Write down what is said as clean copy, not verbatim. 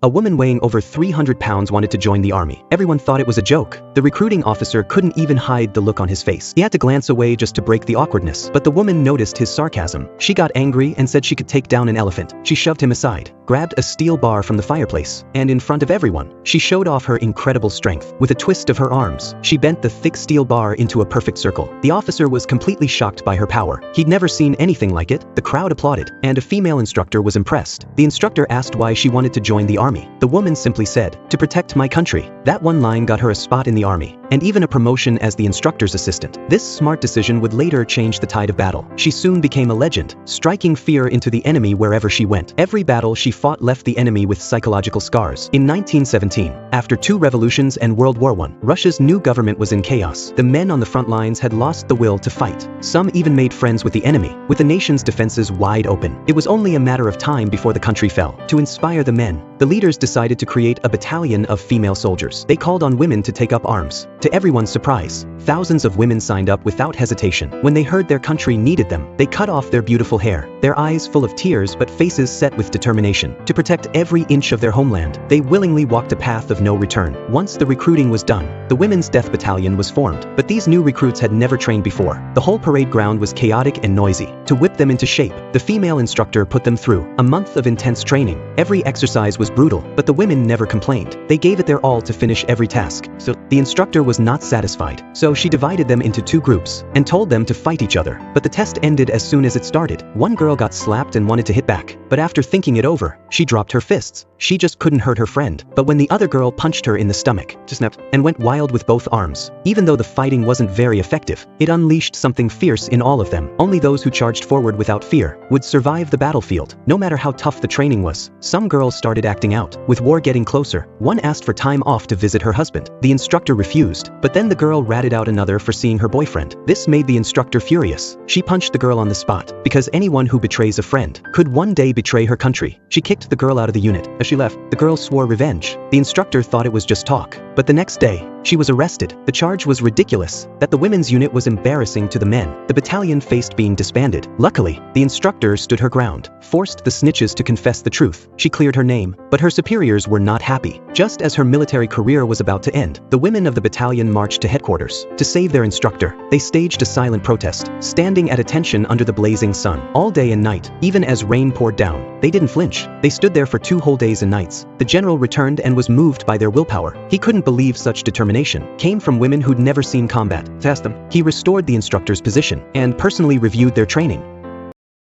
A woman weighing over 300 pounds wanted to join the army. Everyone thought it was a joke. The recruiting officer couldn't even hide the look on his face. He had to glance away just to break the awkwardness. But the woman noticed his sarcasm. She got angry and said she could take down an elephant. She shoved him aside, grabbed a steel bar from the fireplace, and in front of everyone, she showed off her incredible strength. With a twist of her arms, she bent the thick steel bar into a perfect circle. The officer was completely shocked by her power. He'd never seen anything like it. The crowd applauded, and a female instructor was impressed. The instructor asked why she wanted to join the army. The woman simply said, "To protect my country." That one line got her a spot in the army, and even a promotion as the instructor's assistant. This smart decision would later change the tide of battle. She soon became a legend, striking fear into the enemy wherever she went. Every battle she fought left the enemy with psychological scars. In 1917, after 2 revolutions and World War I, Russia's new government was in chaos. The men on the front lines had lost the will to fight. Some even made friends with the enemy, with the nation's defenses wide open. It was only a matter of time before the country fell. To inspire the men, the leaders decided to create a battalion of female soldiers. They called on women to take up arms. To everyone's surprise, thousands of women signed up without hesitation. When they heard their country needed them, they cut off their beautiful hair, their eyes full of tears but faces set with determination. To protect every inch of their homeland, they willingly walked a path of no return. Once the recruiting was done, the Women's Death Battalion was formed. But these new recruits had never trained before. The whole parade ground was chaotic and noisy. To whip them into shape, the female instructor put them through a month of intense training. Every exercise was brutal, but the women never complained. They gave it their all to finish every task. So the instructor was not satisfied. So she divided them into 2 groups and told them to fight each other. But the test ended as soon as it started. One girl got slapped and wanted to hit back, but after thinking it over, she dropped her fists. She just couldn't hurt her friend. But when the other girl punched her in the stomach, she snapped and went wild with both arms. Even though the fighting wasn't very effective, it unleashed something fierce in all of them. Only those who charged forward without fear would survive the battlefield, no matter how tough the training was. Some girls started acting out. With war getting closer, one asked for time off to visit her husband. The instructor refused, but then the girl ratted out another for seeing her boyfriend. This made the instructor furious. She punched the girl on the spot, because anyone who betrays a friend could one day betray her country. She kicked the girl out of the unit. As she left, the girl swore revenge. The instructor thought it was just talk, but the next day, she was arrested. The charge was ridiculous, that the women's unit was embarrassing to the men. The battalion faced being disbanded. Luckily, the instructor stood her ground, forced the snitches to confess the truth. She cleared her name, but her superiors were not happy. Just as her military career was about to end, the women of the battalion marched to headquarters. To save their instructor, they staged a silent protest, standing at attention under the blazing sun. All day and night, even as rain poured down, they didn't flinch. They stood there for 2 whole days and nights. The general returned and was moved by their willpower. He couldn't believe such determination came from women who'd never seen combat. To ask them, he restored the instructor's position and personally reviewed their training.